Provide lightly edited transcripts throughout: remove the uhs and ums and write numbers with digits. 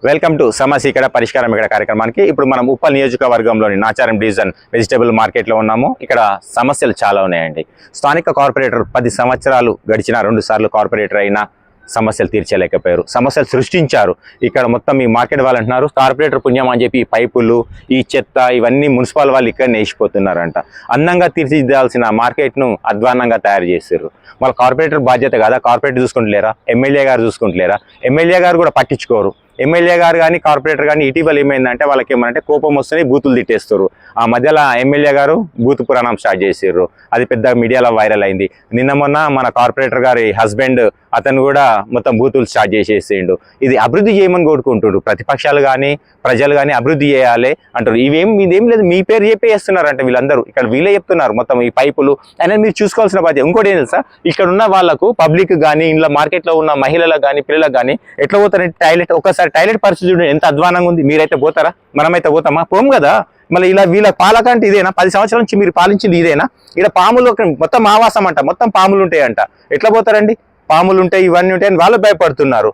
Welcome to సమస్య ఇక్కడ పరిష్కారం ఇక్కడ కార్యక్రమానికి ఇప్పుడు మనం ఉప్పల్ నియోజకవర్గంలోని నాచారం డివిజన్ వెజిటబుల్ మార్కెట్లో ఉన్నాము. ఇక్కడ సమస్యలు చాలా ఉన్నాయండి. స్థానిక కార్పొరేటర్ 10 సంవత్సరాలు గడిచిన 2 సార్లు కార్పొరేటర్ అయినా సమస్యలు తీర్చలేకపోయారు. సమస్యలు సృష్టించారు. ఇక్కడ మొత్తం ఈ మార్కెట్ వాళ్ళు అంటున్నారు కార్పొరేటర్ పుణ్యం అని చెప్పి ఈ పైపులు ఈ చెత్త ఇవన్నీ మున్సిపల్ వాళ్ళు ఇక్కడ నేసిపోతున్నారంట. అందంగా తీర్చిదిద్దాల్సిన మార్కెట్ను అధ్వాన్నంగా తయారు చేశారు. వాళ్ళ కార్పొరేటర్ బాధ్యత కదా, కార్పొరేటర్ చూసుకుంటలేరా, ఎమ్మెల్యే గారు చూసుకుంటలేరా? ఎమ్మెల్యే గారు కూడా పట్టించుకోరు. ఎమ్మెల్యే గారు కానీ కార్పొరేటర్ కానీ ఇటీవల ఏమైందంటే వాళ్ళకి ఏమంటే కోపం వస్తుంది, బూతులు తిట్టేస్తారు. ఆ మధ్యలో ఎమ్మెల్యే గారు బూతు పురాణం స్టార్ట్ చేసారు. అది పెద్ద మీడియాలో వైరల్ అయింది. నిన్న మొన్న మన కార్పొరేటర్ గారి హస్బెండ్ అతను కూడా మొత్తం బూతులు స్టార్ట్ చేసేసిండు. ఇది అభివృద్ధి చేయమని కోరుకుంటున్నారు. ప్రతిపక్షాలు కానీ ప్రజలు కానీ అభివృద్ధి చేయాలి అంటారు. ఇదేం లేదు, మీ పేరు చెప్పేస్తున్నారంటే వీళ్ళందరూ ఇక్కడ వీళ్ళే చెప్తున్నారు మొత్తం ఈ పైపులు అనేది మీరు చూసుకోవాల్సిన బాధ్యత. ఇంకోటి ఏం తెలుసా, ఇక్కడ ఉన్న వాళ్ళకు పబ్లిక్ కానీ ఇంట్లో మార్కెట్లో ఉన్న మహిళలకు కానీ పిల్లలకు కానీ ఎట్లా పోతారంటే టాయిలెట్ ఒకసారి టాయిలెట్ పరిస్థితి చూడండి ఎంత అధ్వానంగా ఉంది. మీరైతే పోతారా? మనమైతే పోతామా? పోం కదా. మళ్ళీ ఇలా వీళ్ళ పాలకంటే ఇదేనా? 10 సంవత్సరాల నుంచి మీరు పాలించింది ఇదేనా? ఇక్కడ పాములు మొత్తం ఆవాసం అంట, మొత్తం పాములు ఉంటాయంట. ఎట్లా పోతారండి? పాములు ఉంటాయి, ఇవన్నీ ఉంటాయని వాళ్ళు భయపడుతున్నారు,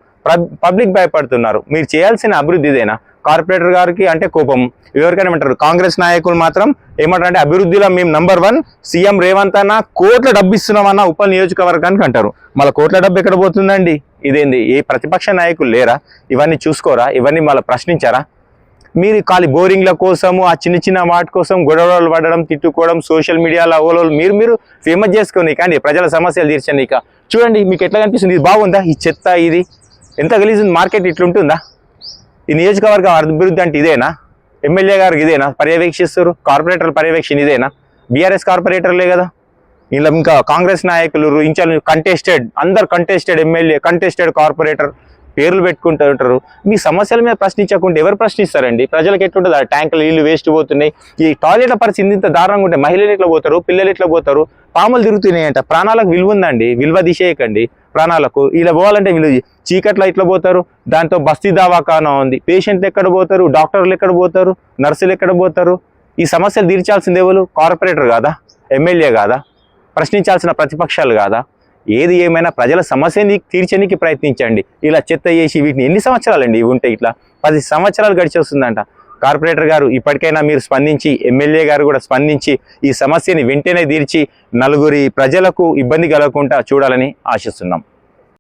పబ్లిక్ భయపడుతున్నారు. మీరు చేయాల్సిన అభివృద్ధి ఇదేనా? కార్పొరేటర్ గారికి అంటే కోపం. ఎవరికైనా ఏమంటారు, కాంగ్రెస్ నాయకులు మాత్రం ఏమంటారంటే అభివృద్ధిలో మేము నంబర్ 1 సీఎం రేవంత్ అన్న కోట్ల డబ్బు ఇస్తున్నామన్న ఉప్పల్ నియోజకవర్గానికి అంటారు. మళ్ళీ కోట్ల డబ్బు ఎక్కడ పోతుందండి? ఇదేంది? ఏ ప్రతిపక్ష నాయకులు లేరా? ఇవన్నీ చూసుకోరా? ఇవన్నీ మళ్ళీ ప్రశ్నించారా? మీరు ఖాళీ బోరింగ్ల కోసము ఆ చిన్న చిన్న వాటి కోసం గొడవలు పడడం, తిట్టుకోవడం, సోషల్ మీడియాలో అవలోలు మీరు ఫేమస్ చేసుకొని కానీ ప్రజల సమస్యలు తీర్చండి. ఇక చూడండి మీకు ఎట్లా కనిపిస్తుంది? ఇది బాగుందా? ఈ చెత్త ఇది ఎంత గలీజ్ ఉంది. మార్కెట్ ఇట్లుంటుందా? ఈ నియోజకవర్గం అభివృద్ధి అంటే ఇదేనా? ఎమ్మెల్యే గారికి ఇదేనా పర్యవేక్షిస్తారు? కార్పొరేటర్ల పర్యవేక్షణ ఇదేనా? బీఆర్ఎస్ కార్పొరేటర్లే కదా. ఇలా ఇంకా కాంగ్రెస్ నాయకులు కంటెస్టెడ్, అందరు కంటెస్టెడ్ ఎమ్మెల్యే, కంటెస్టెడ్ కార్పొరేటర్ పేర్లు పెట్టుకుంటూ ఉంటారు. మీ సమస్యల మీద ప్రశ్నించకుంటే ఎవరు ప్రశ్నిస్తారండి? ప్రజలకు ఎట్లుంటుంది? ఆ ట్యాంకులు నీళ్ళు వేస్ట్ పోతున్నాయి. ఈ టాయిలెట్ల పరిస్థితి ఇంత దారుణంగా ఉంటాయి. మహిళలు ఎట్లా పోతారు, పిల్లలు ఎట్లా పోతారు? పాములు తిరుగుతున్నాయంట. ప్రాణాలకు విలువ ఉందండి, విలువ తీసేయకండి ప్రాణాలకు. ఇలా పోవాలంటే వీళ్ళు చీకట్లో ఇట్లా పోతారు. దాంతో బస్తీ దవాఖానా ఉంది. పేషెంట్లు ఎక్కడ పోతారు? డాక్టర్లు ఎక్కడ పోతారు? నర్సులు ఎక్కడ పోతారు? ఈ సమస్యలు తీర్చాల్సింది ఎవరు? కార్పొరేటర్ కాదా? ఎమ్మెల్యే కాదా? ప్రశ్నించాల్సిన ప్రతిపక్షాలు కాదా? ఏది ఏమైనా ప్రజల సమస్యని తీర్చడానికి ప్రయత్నించండి. ఇలా చెత్త చేసి వీటిని ఎన్ని సంవత్సరాలండి ఇవి ఉంటే? ఇట్లా 10 సంవత్సరాలు గడిచి వస్తుందంట. కార్పొరేటర్ గారు ఇప్పటికైనా మీరు స్పందించి, ఎమ్మెల్యే గారు కూడా స్పందించి ఈ సమస్యని వెంటనే తీర్చి నలుగురి ప్రజలకు ఇబ్బంది కలగకుండా చూడాలని ఆశిస్తున్నాం.